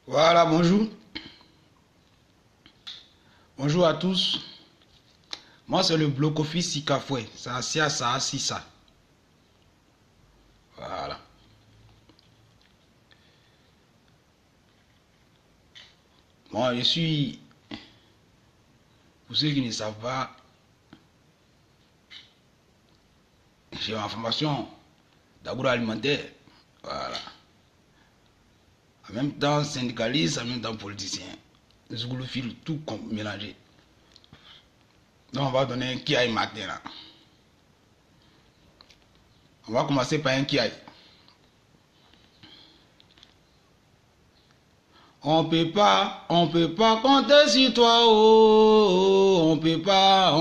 Voilà, bonjour. Bonjour à tous. Moi, c'est le bloc office Sikafoué. Ça, ça, ça. Voilà. Moi, je suis, pour ceux qui ne savent pas, j'ai ma formation d'agroalimentaire. Voilà. En même temps syndicaliste, en même temps politicien. Les fil tout mélangé. Donc, on va donner un kiaï matin là. On va commencer par un kiaï. On peut pas compter sur toi, oh. On peut pas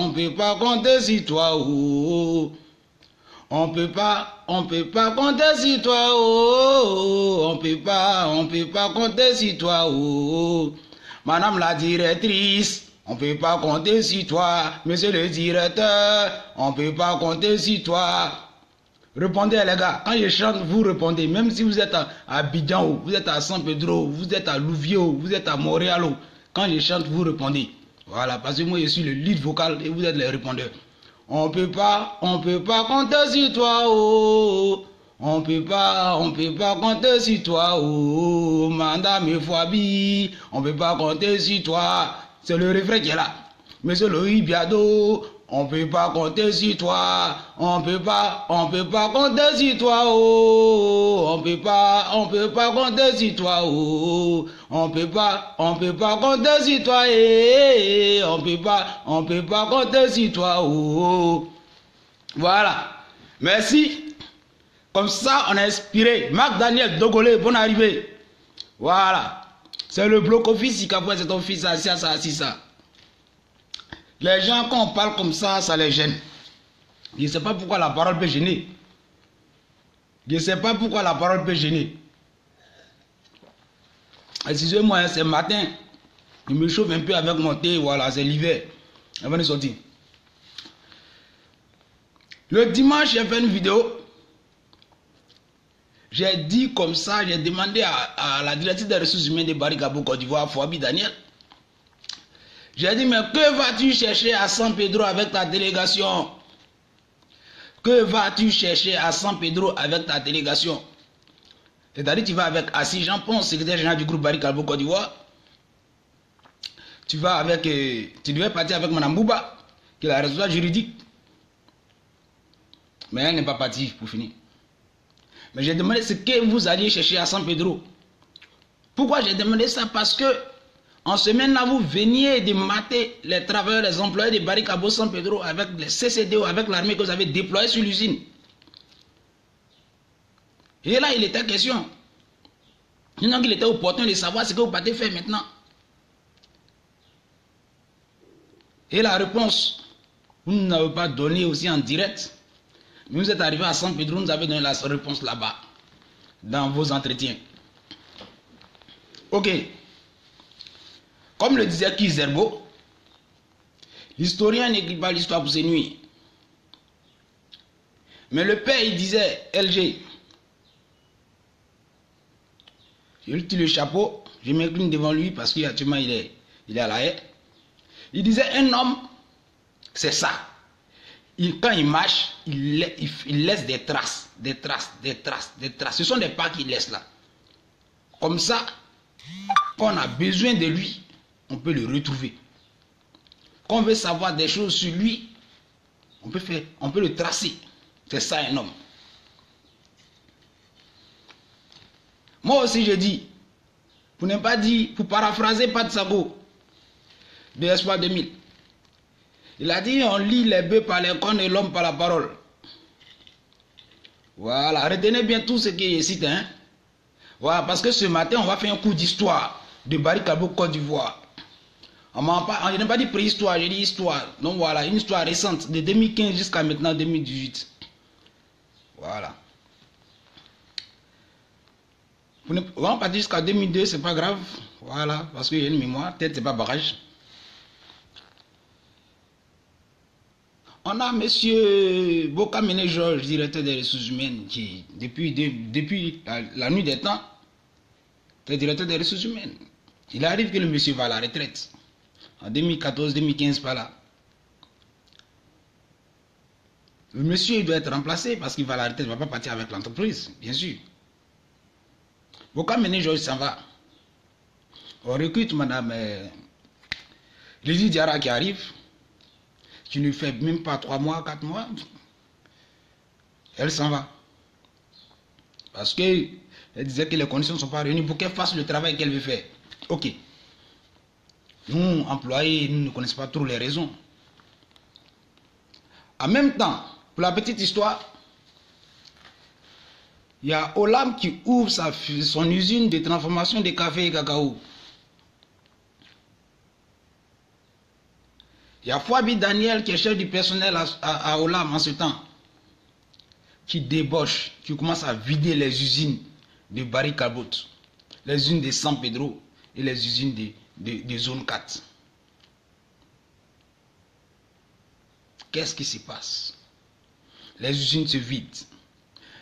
compter sur toi, oh. On peut pas compter sur toi, oh. On peut pas compter sur toi, oh. Madame la directrice, on peut pas compter sur toi. Monsieur le directeur, on peut pas compter sur toi. Répondez les gars, quand je chante, vous répondez. Même si vous êtes à Abidjan, vous êtes à San Pedro, vous êtes à Louvio, vous êtes à Montréal. Quand je chante, vous répondez. Voilà, parce que moi je suis le lead vocal et vous êtes les répondeurs. On peut pas compter sur toi, oh. On peut pas compter sur toi, oh. Madame Fouabi, on peut pas compter sur toi. C'est le refrain qui est là. Monsieur Loïc Biado, on peut pas compter sur toi. On peut pas compter sur toi, oh. On peut pas compter sur toi, oh. On peut pas compter sur toi, eh. On peut pas compter sur toi, oh. Voilà. Merci. Comme ça, on a inspiré. Marc Daniel Dogolé, bonne arrivée. Voilà. C'est le bloc office qui a c'est ton fils, ça. Les gens, quand on parle comme ça les gêne. Je ne sais pas pourquoi la parole peut gêner. Excusez-moi, c'est matin. Je me chauffe un peu avec mon thé. Voilà, c'est l'hiver. Avant de sortir. Le dimanche, j'ai fait une vidéo. J'ai dit comme ça, j'ai demandé à la directrice des ressources humaines de Barikabo Côte d'Ivoire, Fouabi Daniel. J'ai dit, mais que vas-tu chercher à San Pedro avec ta délégation? Que vas-tu chercher à San Pedro avec ta délégation? C'est-à-dire, tu vas avec Assis Jean Pons, secrétaire général du groupe Barikabo Côte d'Ivoire. Tu devais partir avec Mme Bouba, qui est la responsable juridique. Mais elle n'est pas partie pour finir. Mais j'ai demandé ce que vous alliez chercher à San Pedro. Pourquoi j'ai demandé ça? Parce que en semaine-là, vous veniez de mater les travailleurs, les employés de Barikabo San Pedro avec les CCDO, avec l'armée que vous avez déployée sur l'usine. Et là, il était question. Donc, il était opportun de savoir ce que vous partez faire maintenant. Et la réponse, vous ne l'avez pas donnée aussi en direct. Mais vous êtes arrivé à San Pedro, vous avez donné la réponse là-bas, dans vos entretiens. Ok. Comme le disait Kizerbo, l'historien n'écrit pas l'histoire pour ses nuits. Mais le père, il disait, LG, je lui tire le chapeau, je m'incline devant lui parce qu'actuellement il est à la haie. Il disait, un homme, c'est ça. Quand il marche, il laisse des traces. Ce sont des pas qu'il laisse là. Comme ça, quand on a besoin de lui, on peut le retrouver. Quand on veut savoir des choses sur lui, on peut le tracer. C'est ça un homme. Moi aussi je dis, pour ne pas dire, pour paraphraser Pat Sago de Espoir 2000. Il a dit, on lit les bœufs par les cornes et l'homme par la parole. Voilà, retenez bien tout ce qui est ici. Hein? Voilà, parce que ce matin, on va faire un cours d'histoire de Barikabo Côte d'Ivoire. Je n'ai pas dit préhistoire, j'ai dit histoire. Donc voilà, une histoire récente, de 2015 jusqu'à maintenant 2018. Voilà. On va partir jusqu'à 2002, c'est pas grave. Voilà, parce qu'il y a une mémoire, peut-être c'est pas barrage. On a M. Bokamene Georges, directeur des ressources humaines, qui, depuis la nuit des temps, le directeur des ressources humaines. Il arrive que le monsieur va à la retraite. En 2014-2015, par là. Le monsieur il doit être remplacé parce qu'il va à la retraite, il ne va pas partir avec l'entreprise, bien sûr. Pourquoi mener Georges s'en va? On recrute madame Lydie Diarra qui arrive, qui ne fait même pas 3 mois, 4 mois. Elle s'en va. Parce qu'elle disait que les conditions ne sont pas réunies pour qu'elle fasse le travail qu'elle veut faire. Ok. Nous, employés, nous ne connaissons pas trop les raisons. En même temps, pour la petite histoire, il y a Olam qui ouvre son usine de transformation de café et cacao. Il y a Fouabi Daniel qui est chef du personnel à Olam en ce temps, qui débauche, qui commence à vider les usines de Barry Cabot, les usines de San Pedro et les usines de Zone 4. Qu'est-ce qui se passe? Les usines se vident.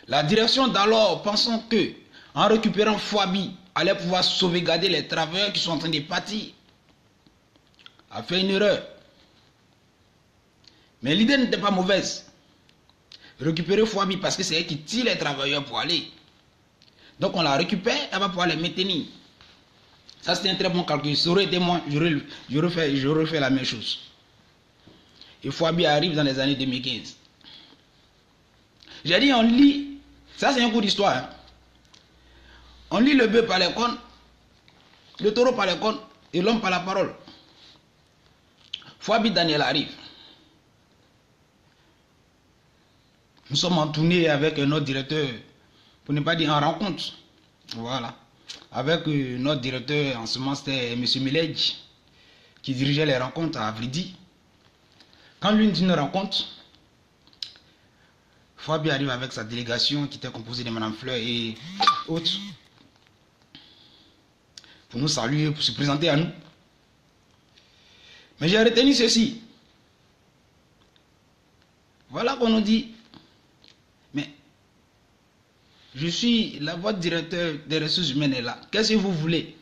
La direction d'alors, pensant que, en récupérant Fouabi, allait pouvoir sauvegarder les travailleurs qui sont en train de partir, a fait une erreur. Mais l'idée n'était pas mauvaise. Récupérer Fouabi parce que c'est elle qui tire les travailleurs pour aller. Donc on la récupère, elle va pouvoir les maintenir. Ça c'était un très bon calcul. Ça aurait été moi, je refais la même chose. Et Fouabi arrive dans les années 2015. J'ai dit on lit, ça c'est un coup d'histoire. Hein. On lit le bœuf par les cornes, le taureau par les cornes et l'homme par la parole. Fouabi Daniel arrive. Nous sommes en tournée avec notre directeur, pour ne pas dire en rencontre. Voilà. Avec notre directeur, en ce moment c'était M. Milej, qui dirigeait les rencontres à Avridi. Quand l'une d'une rencontre, Fouabi arrive avec sa délégation qui était composée de Mme Fleur et autres, pour nous saluer, pour se présenter à nous. Mais j'ai retenu ceci. Voilà qu'on nous dit. Mais je suis votre directeur des ressources humaines est là. Qu'est-ce que vous voulez?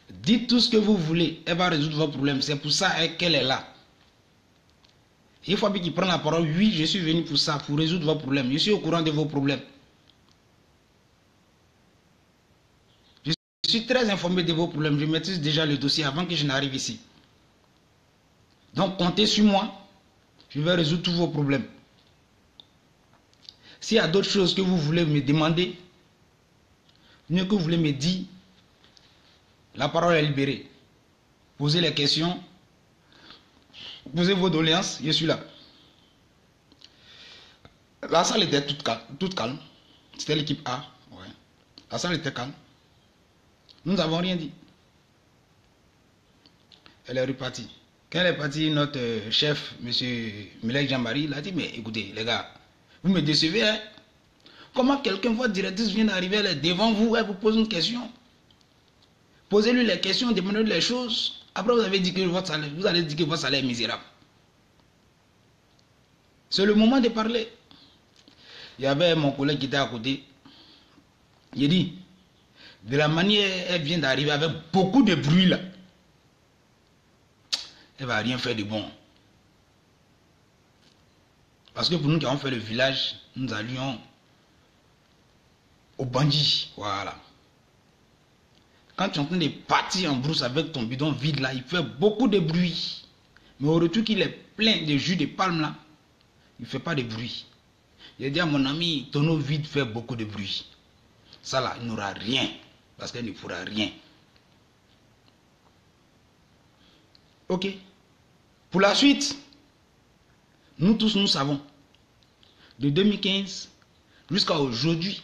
Dites tout ce que vous voulez. Elle va résoudre vos problèmes. C'est pour ça qu'elle est là. Et il faut qu'il prenne la parole. Oui, je suis venu pour ça, pour résoudre vos problèmes. Je suis au courant de vos problèmes. Je suis très informé de vos problèmes. Je maîtrise déjà le dossier avant que je n'arrive ici. Donc comptez sur moi. Je vais résoudre tous vos problèmes. S'il y a d'autres choses que vous voulez me demander, mieux que vous voulez me dire, la parole est libérée. Posez les questions, posez vos doléances, je suis là. La salle était toute calme. C'était l'équipe A. Ouais. La salle était calme. Nous n'avons rien dit. Elle est repartie. Quand elle est partie, notre chef, M. Milek Jean-Marie, il a dit, mais écoutez, les gars, vous me décevez, hein? Comment quelqu'un, votre directrice vient d'arriver devant vous, elle vous pose une question. Posez-lui les questions, demandez-lui les choses. Après, vous allez dire que votre salaire est misérable. C'est le moment de parler. Il y avait mon collègue qui était à côté. Il dit, de la manière elle vient d'arriver avec beaucoup de bruit là, elle ne va rien faire de bon. Parce que pour nous qui avons fait le village, nous allions au bandit. Voilà. Quand tu es en train de partir en brousse avec ton bidon vide là, il fait beaucoup de bruit. Mais au retour qu'il est plein de jus de palme là, il ne fait pas de bruit. J'ai dit à mon ami, tonneau vide fait beaucoup de bruit. Ça là, il n'aura rien. Parce qu'elle ne pourra rien. Ok. Pour la suite, nous tous nous savons. De 2015 jusqu'à aujourd'hui.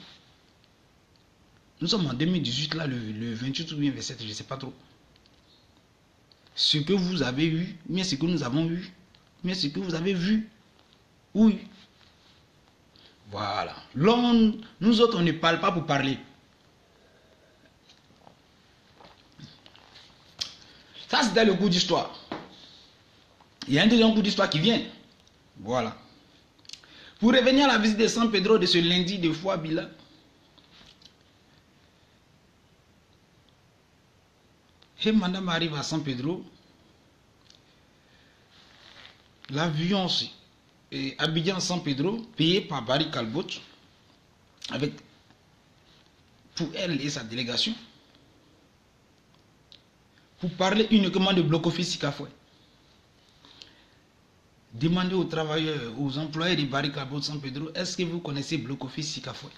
Nous sommes en 2018 là, le 28 ou bien 27, je ne sais pas trop. Ce que vous avez eu, mais ce que nous avons eu, mais ce que vous avez vu. Oui. Voilà. L'homme, nous autres, on ne parle pas pour parler. Ça, c'était le coup d'histoire. Il y a un deuxième coup d'histoire qui vient. Voilà. Pour revenir à la visite de San Pedro de ce lundi de Fouabi là, Et madame arrive à San Pedro. L'avion Abidjan-San Pedro, payé par Barry Callebaut, avec pour elle et sa délégation, pour parler uniquement de bloc office Sikafoué. Demandez aux travailleurs, aux employés de Barry Callebaut San Pedro, est-ce que vous connaissez bloc office Sikafoué?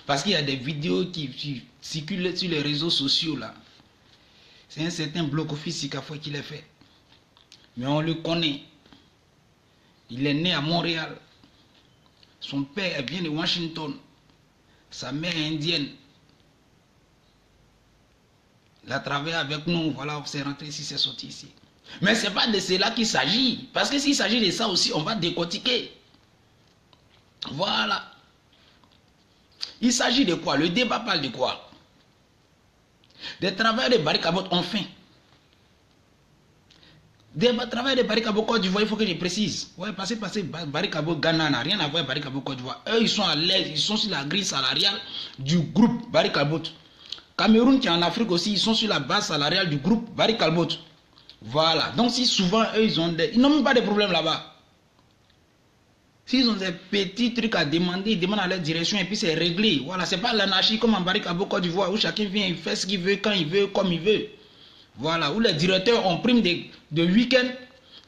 Parce qu'il y a des vidéos qui circulent sur les réseaux sociaux là. C'est un certain bloc office Sikafoué qui l'a fait. Mais on le connaît. Il est né à Montréal. Son père vient de Washington. Sa mère est indienne. Il a travaillé avec nous. Voilà, c'est rentré ici, c'est sorti ici. Mais ce n'est pas de cela qu'il s'agit. Parce que s'il s'agit de ça aussi, on va décortiquer. Voilà. Il s'agit de quoi? Le débat parle de quoi? Des travailleurs de Barry Callebaut ont faim. Des travailleurs de Barry Callebaut Côte d'Ivoire, il faut que je précise. Ouais, parce que Barry Callebaut Ghana n'a rien à voir avec Barry Callebaut Côte d'Ivoire. Eux, ils sont à l'aise, ils sont sur la grille salariale du groupe Barry Callebaut. Cameroun qui est en Afrique aussi, ils sont sur la base salariale du groupe Barry Callebaut. Voilà. Donc si souvent eux, ils n'ont même pas de problème là-bas. S'ils ont des petits trucs à demander, ils demandent à leur direction et puis c'est réglé. Voilà, c'est pas l'anarchie comme en Barry Callebaut Côte d'Ivoire où chacun vient, il fait ce qu'il veut, quand il veut, comme il veut. Voilà, où les directeurs ont prime de week-end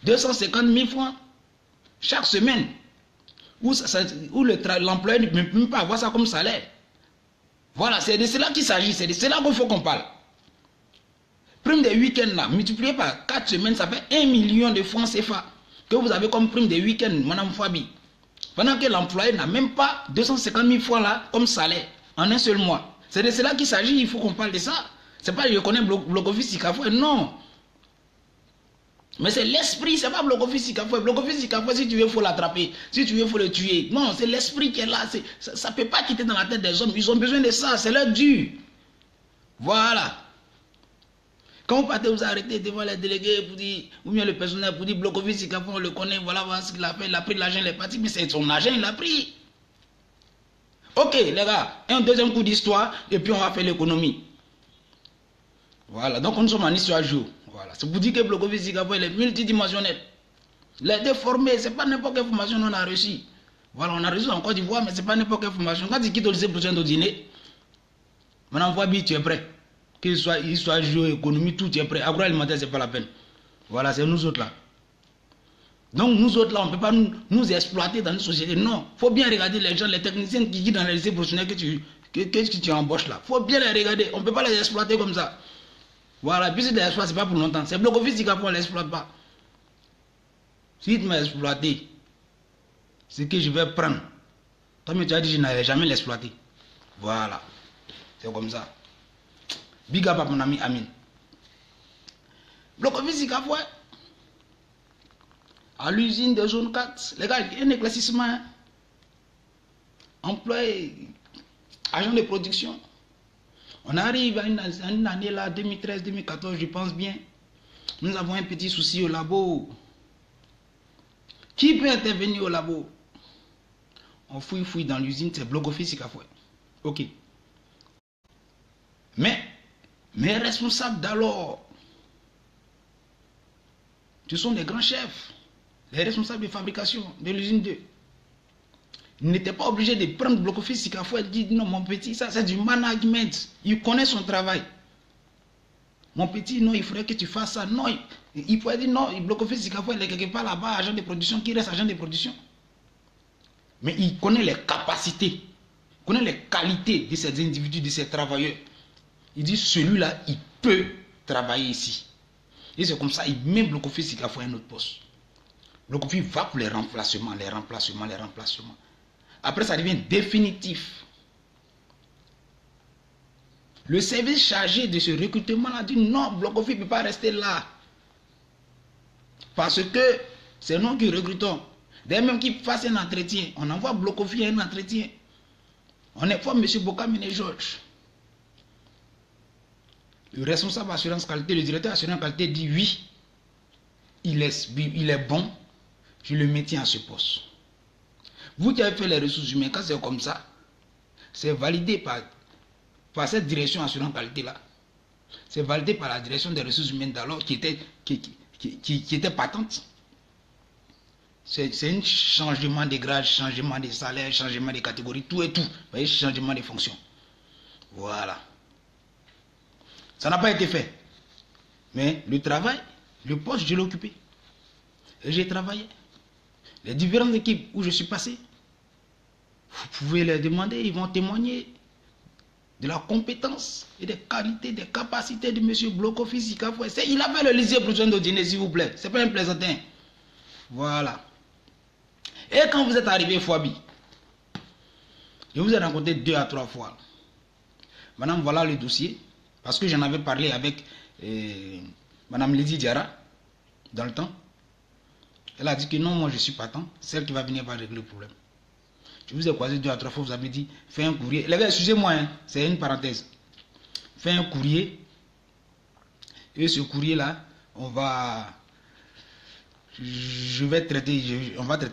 250 000 francs chaque semaine. Où l'employé ne peut même pas avoir ça comme salaire. Voilà, c'est de cela qu'il s'agit, c'est de cela qu'il faut qu'on parle. Prime des week-ends là, multiplié par 4 semaines, ça fait 1 million de francs CFA que vous avez comme prime des week-ends, madame Fabi. Pendant que l'employé n'a même pas 250 000 francs là comme salaire en un seul mois. C'est de cela qu'il s'agit, il faut qu'on parle de ça. C'est pas je connais bloc office Sikafoué, non. Mais c'est l'esprit, c'est pas bloc office Sikafoué. Bloc office Sikafoué, si tu veux, il faut l'attraper. Si tu veux, il faut le tuer. Non, c'est l'esprit qui est là. Ça ne peut pas quitter dans la tête des hommes. Ils ont besoin de ça, c'est leur dû. Voilà. Quand vous partez, vous arrêtez devant les délégués pour dire, ou bien le personnel pour dire bloc office Sikafoué, on le connaît, voilà ce qu'il a fait. Il a pris l'argent, il est parti, mais c'est son argent, il a pris. Ok, les gars, un deuxième coup d'histoire, et puis on va faire l'économie. Voilà, donc nous sommes en histoire jour. Voilà, c'est pour dire que bloc office Sikafoué est multidimensionnel. Il a été formé, ce n'est pas n'importe quelle formation qu'on a reçue. Voilà, on a reçu en Côte d'Ivoire, mais ce n'est pas n'importe quelle formation. Quand il quitte au lycée prochain au dîner, maintenant, Fabi, tu es prêt. Qu'il soit histoire jour, économie, tout, tu es prêt. Agroalimentaire, ce n'est pas la peine. Voilà, c'est nous autres là. Donc nous autres là, on ne peut pas nous exploiter dans une société. Non, il faut bien regarder les gens, les techniciens qui quittent dans les lycées professionnels que tu embauches là. Il faut bien les regarder, on ne peut pas les exploiter comme ça. Voilà, puis si tu les exploites, ce n'est pas pour longtemps. C'est bloc office Sikafoué, on ne l'exploite pas. Si tu m'as exploité, ce que je vais prendre, toi tu as dit que je n'allais jamais l'exploiter. Voilà, c'est comme ça. Big up à mon ami Amin. Bloc office Sikafoué, à l'usine de zone 4, les gars, il y a un éclaircissement. Employé, agent de production. On arrive à une année là, 2013-2014, je pense bien. Nous avons un petit souci au labo. Qui peut intervenir au labo? On fouille dans l'usine, c'est bloc office Sikafoué. Ok. Mais mes responsables d'alors, ce sont des grands chefs, les responsables de fabrication de l'usine 2. Ils n'étaient pas obligés de prendre bloc office Sikafoué et de dire non, mon petit, ça c'est du management. Il connaît son travail. Mon petit, non, il faudrait que tu fasses ça. Non, il pourrait dire non, bloc office Sikafoué, il est quelque part là-bas, agent de production, qui reste agent de production. Mais il connaît les capacités, il connaît les qualités de ces individus, de ces travailleurs. Il dit celui-là, il peut travailler ici. Et c'est comme ça, il met bloc office Sikafoué à un autre poste. Bloc office va pour les remplacements. Après, ça devient définitif. Le service chargé de ce recrutement a dit non, bloc office ne peut pas rester là. Parce que c'est nous qui recrutons. Dès même qu'il fasse un entretien, on envoie bloc office à un entretien. On informe M. Bokamine Georges. Le responsable assurance qualité, le directeur assurance qualité dit oui, il est bon, je le maintiens à ce poste. Vous qui avez fait les ressources humaines, quand c'est comme ça, c'est validé par cette direction assurance qualité là. C'est validé par la direction des ressources humaines d'alors qui était patente. C'est un changement de grade, changement de salaire, changement de catégorie, tout et tout. Vous voyez, changement de fonction. Voilà. Ça n'a pas été fait. Mais le travail, le poste, je l'ai occupé. Et j'ai travaillé. Les différentes équipes où je suis passé, vous pouvez leur demander, ils vont témoigner de la compétence et des qualités, des capacités de M. Blocoffice. Il a fait le lycée pour de dîner, s'il vous plaît. Ce n'est pas un plaisantin. Voilà. Et quand vous êtes arrivé à Fouabi, je vous ai rencontré 2 à 3 fois. Madame, voilà le dossier. Parce que j'en avais parlé avec Madame Lydie Diarra dans le temps. Elle a dit que non, moi je suis partant. Celle qui va venir va régler le problème. Je vous ai croisé 2 à 3 fois, vous avez dit, fais un courrier. Les gars, excusez-moi, hein, c'est une parenthèse. Fais un courrier. Et ce courrier-là, on va traiter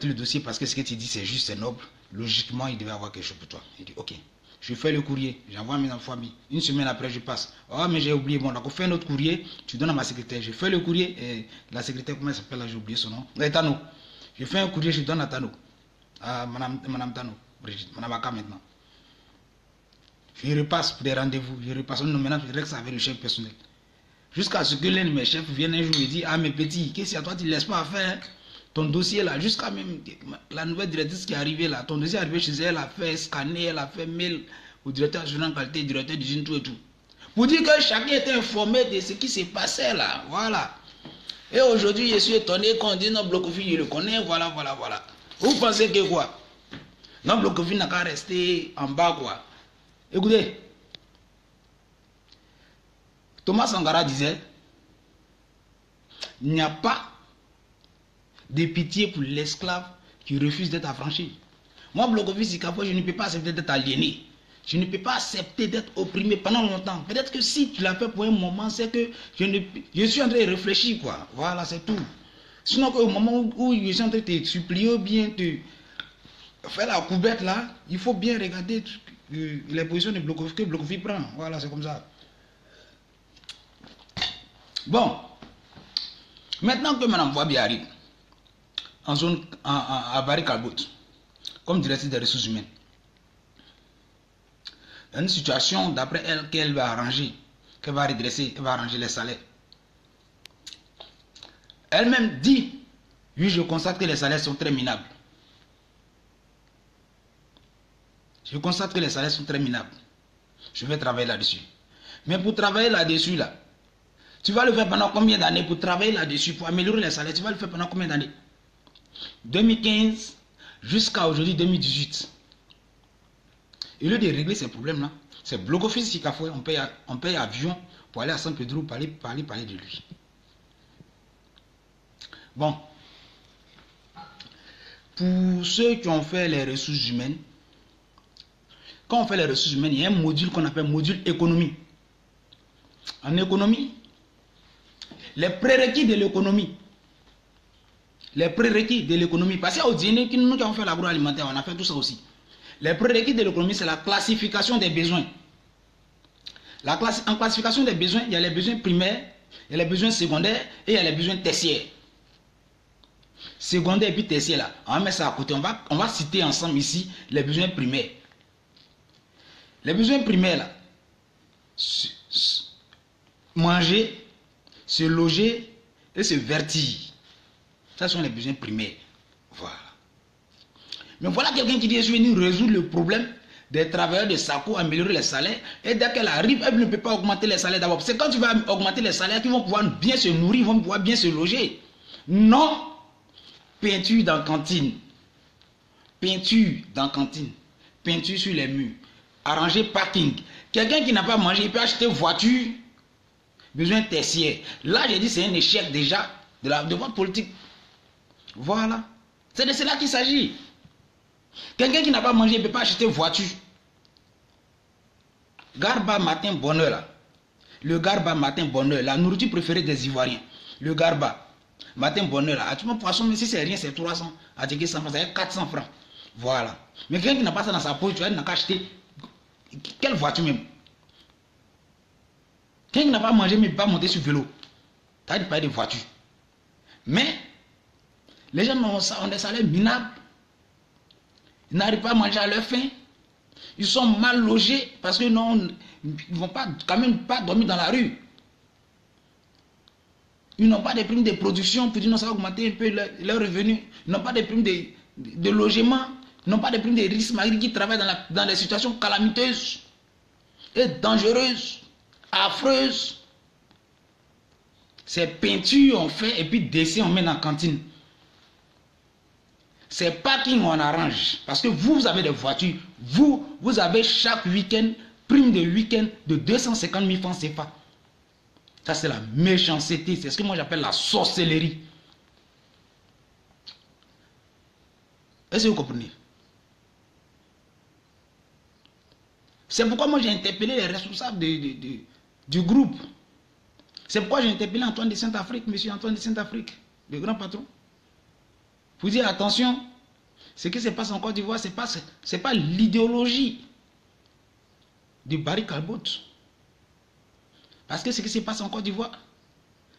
le dossier parce que ce que tu dis, c'est juste, c'est noble. Logiquement, il devait avoir quelque chose pour toi. Il dit, ok. Je fais le courrier, j'envoie mes enfants. Une semaine après, je passe. Oh, mais j'ai oublié. Bon, donc, on fait un autre courrier. Tu donnes à ma secrétaire. Je fais le courrier. Et la secrétaire, comment elle s'appelle là? J'ai oublié son nom. Tano. Je fais un courrier, je donne à Tano. À Madame Tano. Brigitte. Madame Aka maintenant. Je repasse pour des rendez-vous. Je repasse. Maintenant, je règle ça avec le chef personnel. Jusqu'à ce que l'un de mes chefs vienne un jour et dise, ah, mes petits, qu'est-ce que toi, tu ne laisses pas faire ton dossier là, jusqu'à même la nouvelle directrice qui est arrivée là, ton dossier est arrivé chez elle, elle a fait scanner, elle a fait mail au directeur assurant qualité, directeur d'usine, tout et tout. Pour dire que chacun était informé de ce qui s'est passé là, voilà. Et aujourd'hui, je suis étonné qu'on dit non, Blocoffice, je le connais, voilà. Vous pensez que quoi? Non, Blocoffice n'a qu'à rester en bas quoi. Écoutez, Thomas Sankara disait, il n'y a pas de pitié pour l'esclave qui refuse d'être affranchi. Moi, Blocoffice, je ne peux pas accepter d'être aliéné. Je ne peux pas accepter d'être opprimé pendant longtemps. Peut-être que si tu l'as fait pour un moment, c'est que je suis en train de réfléchir, quoi. Voilà, c'est tout. Sinon, au moment où je suis en train de te supplier ou bien te faire la coubette là, il faut bien regarder les positions de Blocoffice que Blocoffice prend. Voilà, c'est comme ça. Bon. Maintenant que Mme Fouabi arrive, en zone à Barry-Calbot, comme directrice des ressources humaines. Une situation d'après elle qu'elle va arranger, qu'elle va redresser, elle va arranger les salaires. Elle-même dit, oui, je constate que les salaires sont très minables. Je constate que les salaires sont très minables. Je vais travailler là-dessus. Mais pour travailler là-dessus, là, tu vas le faire pendant combien d'années pour travailler là-dessus, pour améliorer les salaires? Tu vas le faire pendant combien d'années? 2015 jusqu'à aujourd'hui 2018. Et lieu de régler ces problèmes-là, c'est Blocoffice Sikafoué, on paye avion pour aller à San Pedro pour aller parler de lui. Bon. Pour ceux qui ont fait les ressources humaines, quand on fait les ressources humaines, il y a un module qu'on appelle module économie. En économie, les prérequis de l'économie. Les prérequis de l'économie. Parce qu'au dîner, nous qui avons fait l'agroalimentaire, on a fait tout ça aussi. Les prérequis de l'économie, c'est la classification des besoins. En classification des besoins, il y a les besoins primaires, il y a les besoins secondaires et il y a les besoins tertiaires. Secondaire et puis tertiaire là, on va mettre ça à côté. On va citer ensemble ici les besoins primaires. Les besoins primaires là, manger, se loger et se vertir. Ça sont les besoins primaires. Voilà. Mais voilà quelqu'un qui dit, je suis venu résoudre le problème des travailleurs de SACO, améliorer les salaires. Et dès qu'elle arrive, elle ne peut pas augmenter les salaires d'abord. C'est quand tu vas augmenter les salaires qu'ils vont pouvoir bien se nourrir, ils vont pouvoir bien se loger. Non. Peinture dans cantine. Peinture dans cantine. Peinture sur les murs. Arranger parking. Quelqu'un qui n'a pas mangé, il peut acheter voiture. Besoin tertiaire. Là, j'ai dit, c'est un échec déjà de votre politique. Voilà. C'est de cela qu'il s'agit. Quelqu'un qui n'a pas mangé ne peut pas acheter voiture. Garba matin bonheur là. Le garba matin bonheur, la nourriture préférée des Ivoiriens. Le garba matin bonheur là. Tu vois, poisson, mais si c'est rien, c'est 300. À 100 francs, c'est 400 francs. Voilà. Mais quelqu'un qui n'a pas ça dans sa poche, tu vois, il n'a qu'à acheter. Quelle voiture même? Quelqu'un qui n'a pas mangé, mais pas monter sur vélo. Tu as pas de voiture. Mais, les gens ont des salaires minables. Ils n'arrivent pas à manger à leur faim. Ils sont mal logés parce que non, ils ne vont pas, quand même pas dormir dans la rue. Ils n'ont pas de primes de production pour dire non, ça va augmenter un peu leurs revenus. Ils n'ont pas de primes de logement. Ils n'ont pas de primes de risques malgré qu'ils travaillent dans des situations calamiteuses et dangereuses, affreuses. C'est peinture on fait et puis dessin on met dans la cantine. C'est parking on arrange. Parce que vous avez des voitures. Vous avez chaque week-end, prime de week-end de 250 000 francs CFA. Ça c'est la méchanceté. C'est ce que moi j'appelle la sorcellerie. Est-ce que vous comprenez? C'est pourquoi moi j'ai interpellé les responsables du groupe. C'est pourquoi j'ai interpellé Antoine de Saint-Afrique, monsieur Antoine de Saint-Afrique, le grand patron. Pour dire attention, ce qui se passe en Côte d'Ivoire, ce n'est pas l'idéologie de Barry Callebaut. Parce que ce qui se passe en Côte d'Ivoire,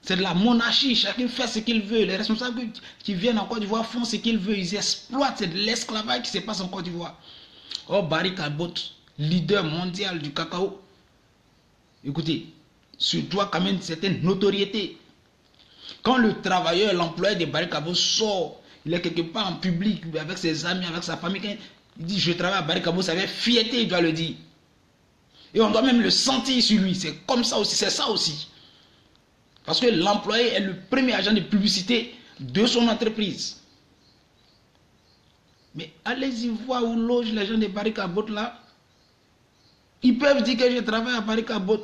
c'est de la monarchie. Chacun fait ce qu'il veut. Les responsables qui viennent en Côte d'Ivoire font ce qu'ils veulent. Ils exploitent. C'est de l'esclavage qui se passe en Côte d'Ivoire. Oh, Barry Callebaut, leader mondial du cacao. Écoutez, sur toi quand même une certaine notoriété. Quand le travailleur, l'employé de Barry Callebaut sort, il est quelque part en public avec ses amis, avec sa famille, quand il dit je travaille à Barry Callebaut, ça fait fierté, il doit le dire. Et on doit même le sentir sur lui. C'est comme ça aussi, c'est ça aussi. Parce que l'employé est le premier agent de publicité de son entreprise. Mais allez-y voir où logent les gens de Barry Callebaut là. Ils peuvent dire que je travaille à Barry Callebaut.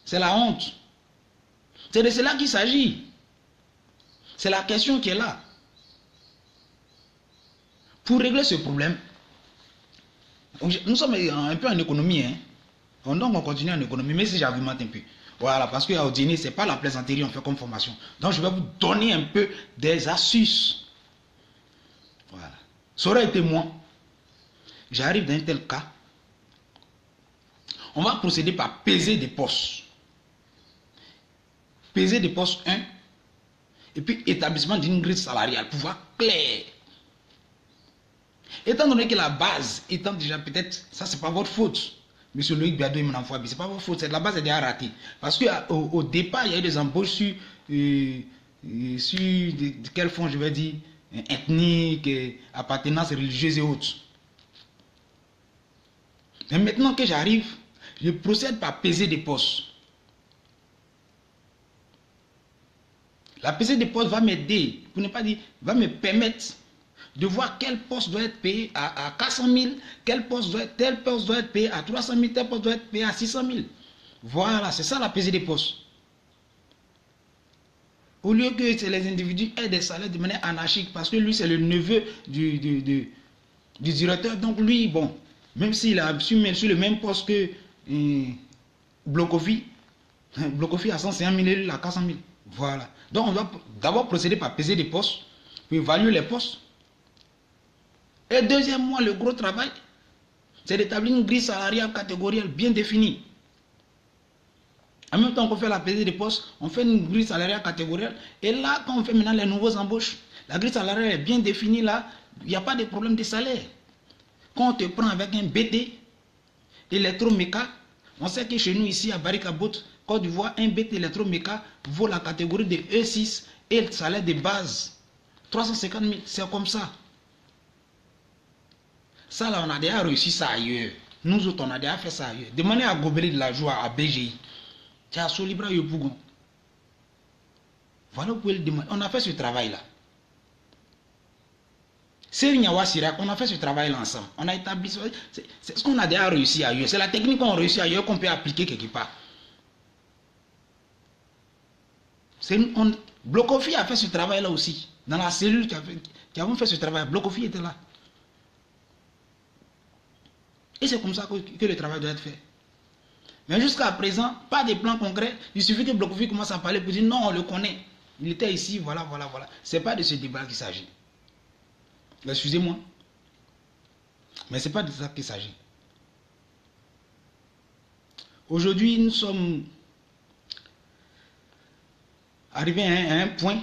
C'est la honte. C'est de cela qu'il s'agit. C'est la question qui est là. Pour régler ce problème, nous sommes un peu en économie. Hein? Donc on continue en économie, mais si j'argumente un peu. Voilà, parce qu'au dîner, ce n'est pas la plaisanterie on fait comme formation. Donc je vais vous donner un peu des astuces. Voilà. Ça aurait été moi. J'arrive dans un tel cas. On va procéder par peser des postes. Peser des postes 1. Et puis établissement d'une grille salariale. Pour voir clair. Étant donné que la base étant déjà peut-être, ça c'est pas votre faute. Monsieur Loïc Biado et mon enfant, c'est pas votre faute, la base est déjà ratée. Parce qu'au départ, il y a eu des embauches sur de quel fond je vais dire, ethnique, appartenance religieuse et autres. Mais maintenant que j'arrive, je procède par peser des postes. La pesée des postes va m'aider, pour ne pas dire, va me permettre de voir quel poste doit être payé à 400 000, tel poste doit être payé à 300 000, tel poste doit être payé à 600 000. Voilà, c'est ça la pesée des postes. Au lieu que les individus aient des salaires de manière anarchique, parce que lui c'est le neveu du directeur, donc lui, bon, même s'il a sur le même poste que Blokofi a 150 000 et lui a 400 000. Voilà. Donc on doit d'abord procéder par peser des postes, puis évaluer les postes. Et deuxièmement, le gros travail, c'est d'établir une grille salariale catégorielle bien définie. En même temps qu'on fait la pesée des postes, on fait une grille salariale catégorielle. Et là, quand on fait maintenant les nouveaux embauches, la grille salariale est bien définie là, il n'y a pas de problème de salaire. Quand on te prend avec un BT, électroméca, on sait que chez nous ici à Barry Callebaut, Côte d'Ivoire, un BT électroméca vaut la catégorie de E6 et le salaire de base 350 000, c'est comme ça. Ça là, on a déjà réussi ça ailleurs. Nous autres, on a déjà fait ça ailleurs. Demandez à Gobeli de la joie à BGI. Tu as Solibra Yopougon. Voilà, vous pouvez le demander. On a fait ce travail-là. Serignawa Sirac, on a fait ce travail-là ensemble. On a établi ça. C'est ce qu'on a déjà réussi ailleurs. C'est la technique qu'on a réussi ailleurs qu'on peut appliquer quelque part. Blokofi a fait ce travail-là aussi. Dans la cellule qui avons fait ce travail, Blokofi était là. Et c'est comme ça que le travail doit être fait. Mais jusqu'à présent, pas de plan concret. Il suffit que Blokofi commence à parler pour dire non, on le connaît. Il était ici, voilà, voilà, voilà. Ce n'est pas de ce débat qu'il s'agit. Excusez-moi. Mais ce n'est pas de ça qu'il s'agit. Aujourd'hui, nous sommes arrivés à un point.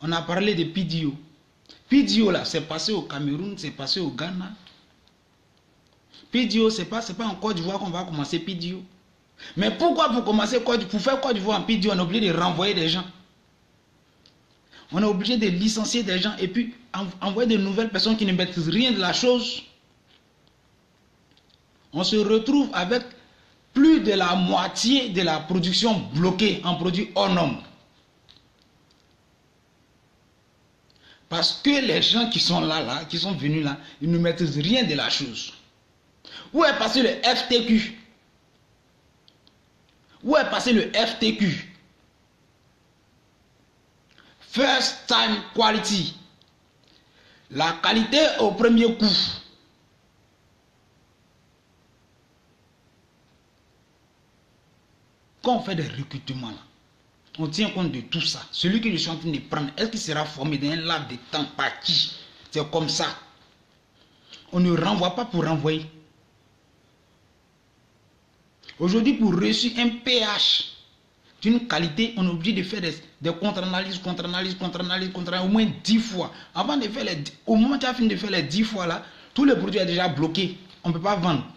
On a parlé de PDO. PDO là, c'est passé au Cameroun, c'est passé au Ghana. PDO, c'est pas en Côte d'Ivoire qu'on va commencer PDO. Mais pourquoi pour commencer pour faire Côte d'Ivoire en PDO, on est obligé de renvoyer des gens. On est obligé de licencier des gens et puis envoyer de nouvelles personnes qui ne maîtrisent rien de la chose. On se retrouve avec plus de la moitié de la production bloquée en produits hors normes. Parce que les gens qui sont là, qui sont venus là, ils ne maîtrisent rien de la chose. Où est passé le FTQ? Où est passé le FTQ? First Time Quality. La qualité au premier coup. Quand on fait des recrutements, là, on tient compte de tout ça. Celui que je suis en train de prendre, est-ce qu'il sera formé dans un laps de temps par qui? C'est comme ça. On ne renvoie pas pour renvoyer. Aujourd'hui, pour reçu un pH d'une qualité, on est obligé de faire des contre-analyses, au moins 10 fois. Avant de faire au moment où tu as fini de faire les 10 fois là, tout le produit est déjà bloqué. On ne peut pas vendre.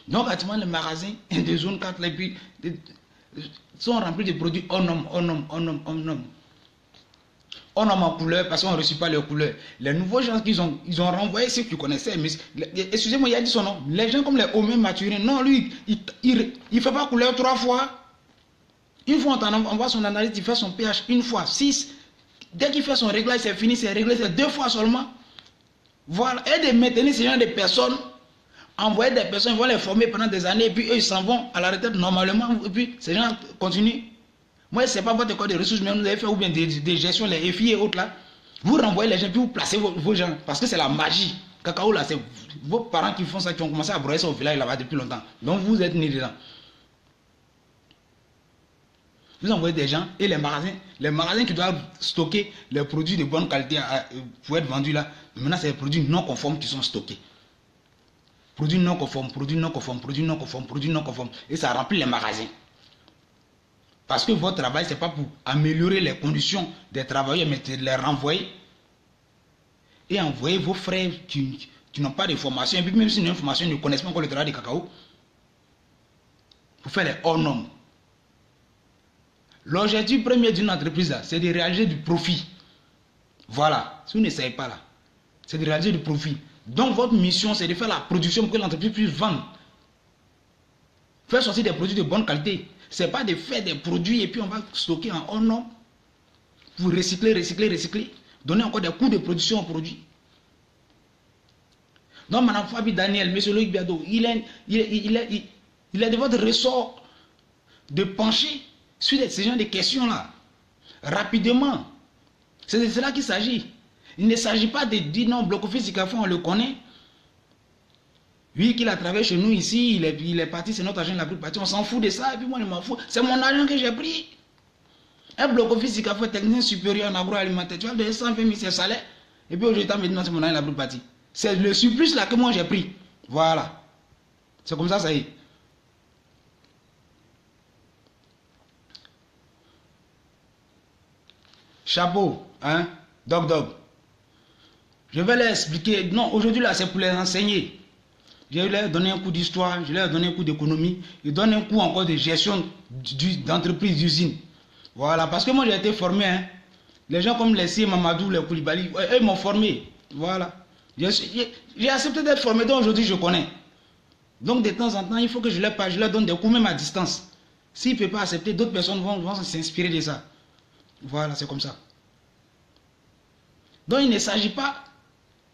Donc, actuellement, les magasins de zone 4 là, puis, sont remplis de produits hors normes. On a en couleur parce qu'on ne reçut pas leurs couleurs. Les nouveaux gens ils ont renvoyé ceux qui connaissaient. Excusez-moi, il a dit son nom. Les gens comme les hommes maturés, non, lui, il ne fait pas couleur 3 fois. Une fois, on envoie son analyse, il fait son pH une fois, 6. Dès qu'il fait son réglage, c'est fini, c'est réglé, c'est 2 fois seulement. Voilà. Et de maintenir ces gens de personnes, envoyer des personnes, ils vont les former pendant des années, et puis eux, ils s'en vont à la retraite normalement, et puis ces gens continuent. Moi, ce n'est pas votre école de ressources, mais vous avez fait ou bien des gestions, les FI et autres là. Vous renvoyez les gens, puis vous placez vos gens. Parce que c'est la magie. Cacao là, c'est vos parents qui font ça, qui ont commencé à broyer ça au village là-bas depuis longtemps. Donc vous êtes nés dedans. Vous envoyez des gens et les magasins qui doivent stocker les produits de bonne qualité pour être vendus là. Maintenant, c'est les produits non conformes qui sont stockés. Produits non conformes. Et ça remplit les magasins. Parce que votre travail, ce n'est pas pour améliorer les conditions des travailleurs, mais de les renvoyer. Et envoyer vos frères qui n'ont pas de formation, et puis même si ils ont une formation, ils ne connaissent pas encore le travail de cacao, pour faire les hors normes. L'objectif premier d'une entreprise, c'est de réaliser du profit. Voilà. Si vous n'essayez pas là, c'est de réaliser du profit. Donc votre mission, c'est de faire la production pour que l'entreprise puisse vendre. Faire sortir des produits de bonne qualité. Ce n'est pas de faire des produits et puis on va stocker en hors norme. Vous recycler. Donner encore des coûts de production aux produits. Donc, Mme Fabi Daniel, M. Loïc Biado, il est de votre ressort de pencher sur ces genre de questions-là. Rapidement. C'est de cela qu'il s'agit. Il ne s'agit pas de dire non, Bloc-Office Sikafa, on le connaît. Lui, qu'il a travaillé chez nous ici, il est parti, c'est notre agent de la plus partie. On s'en fout de ça, et puis moi, je m'en fous. C'est mon agent que j'ai pris. Un Bloc-Office Sikafa, technicien supérieur en agroalimentaire, tu vas donner 120 000 c'est salaire. Et puis aujourd'hui, tu maintenant, c'est mon agent de la plus partie. C'est le surplus là que moi j'ai pris. Voilà. C'est comme ça, ça y est. Chapeau, hein, Dog. Je vais leur expliquer. Non, aujourd'hui là, c'est pour les enseigner. Je vais leur donner un coup d'histoire, je vais leur donner un coup d'économie, je donne un coup encore de gestion d'entreprise, d'usine. Voilà, parce que moi j'ai été formé, hein. Les gens comme les C. Mamadou, les Koulibaly, eux m'ont formé. Voilà. J'ai accepté d'être formé, donc aujourd'hui je connais. Donc de temps en temps, il faut que je leur donne des coups, même à distance. S'ils ne peuvent pas accepter, d'autres personnes vont s'inspirer de ça. Voilà, c'est comme ça. Donc il ne s'agit pas,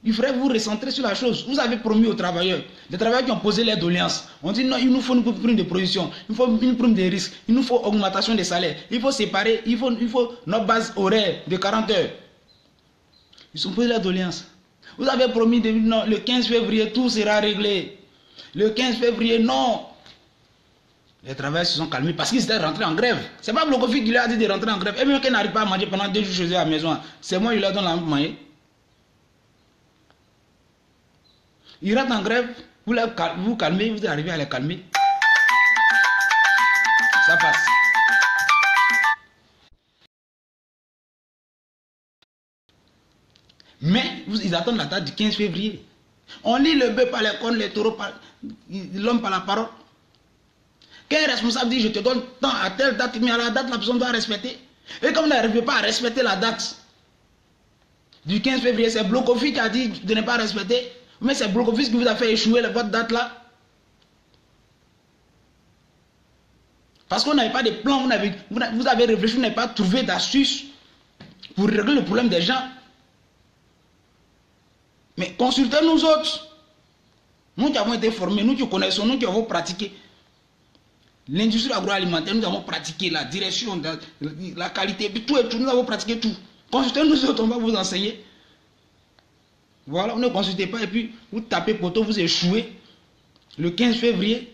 il faudrait vous recentrer sur la chose. Vous avez promis aux travailleurs, les travailleurs qui ont posé les doléances. On dit non, il nous faut une prime de production, il faut une prime de risque, il nous faut augmentation des salaires, il faut séparer, il faut notre base horaire de 40 heures. Ils ont posé la doléance. Vous avez promis non, le 15 février, tout sera réglé. Le 15 février, non. Les travailleurs se sont calmés parce qu'ils étaient rentrés en grève. Ce n'est pas Bloc-Office qui leur a dit de rentrer en grève. Et même qu'ils n'arrivent pas à manger pendant 2 jours chez eux à la maison. C'est moi qui leur donne la manger. Ils rentrent en grève, vous calmez, vous arrivez à les calmer. ça passe. Mais ils attendent la date du 15 février. On lit le bœuf par les cornes, les taureaux par l'homme par la parole. Quel responsable dit je te donne tant à telle date, mais à la date la personne doit respecter. Et comme vous n'arrivez pas à respecter la date du 15 février, c'est Blocoffice qui a dit de ne pas respecter. Mais c'est Blocoffice qui vous a fait échouer votre date là. Parce qu'on n'avait pas de plan, vous avez réfléchi, vous n'avez pas trouvé d'astuce pour régler le problème des gens. Mais consultez nous autres. Nous qui avons été formés, nous qui connaissons, nous qui avons pratiqué. L'industrie agroalimentaire, nous avons pratiqué la direction, la qualité, tout et tout, nous avons pratiqué tout. Consultez nous autres, on va vous enseigner. Voilà, vous ne consultez pas et puis vous tapez poteau, vous échouez le 15 février.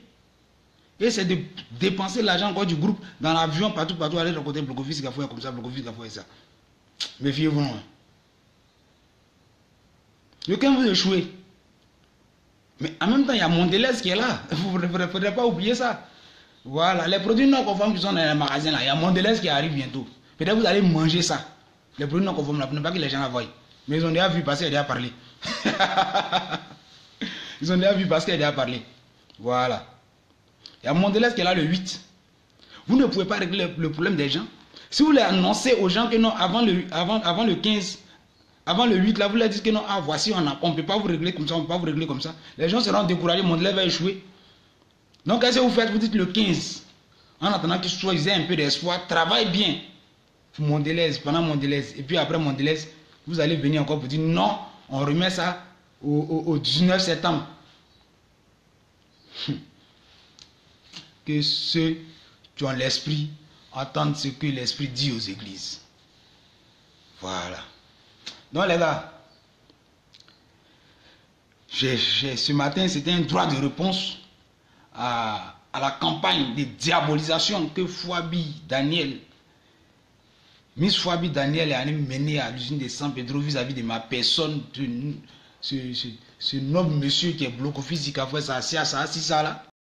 Et c'est de dépenser l'argent encore du groupe dans l'avion, partout, aller rencontrer Blocoffice, Gafoua comme ça, Blocoffice, Gafoua et ça. Méfiez-vous. Le 15 vous échouez. Mais en même temps, il y a Mondelez qui est là. Il ne faudrait pas oublier ça. Voilà, les produits non conformes qui sont dans les magasins là, il y a Mondelez qui arrive bientôt. Peut-être vous allez manger ça. Les produits non conformes là, pour ne pas que les gens la voient. Mais ils ont déjà vu parce qu'elle a déjà parlé. Ils ont déjà vu parce qu'elle a déjà parlé. Voilà. Il y a Mondelez qui est là le 8. Vous ne pouvez pas régler le problème des gens. Si vous voulez annoncer aux gens que non, avant le 15, avant le 8, là, vous leur dites que non, ah, voici, on ne peut pas vous régler comme ça, on ne peut pas vous régler comme ça. Les gens seront découragés, Mondelez va échouer. Donc, qu'est-ce que vous faites? Vous dites le 15. En attendant qu'ils choisissent un peu d'espoir, travaille bien. Mondelez, pendant Mondelez. Et puis après Mondelez, vous allez venir encore pour dire non, on remet ça au 19 septembre. Que ceux qui ont l'esprit entendent ce que l'esprit dit aux églises. Voilà. Donc les gars, ce matin, c'était un droit de réponse à la campagne de diabolisation que Miss Fouabi Daniel est menée à l'usine de San Pedro vis-à-vis de ma personne, ce noble monsieur qui est Blocoffice, qui a fait ça, là.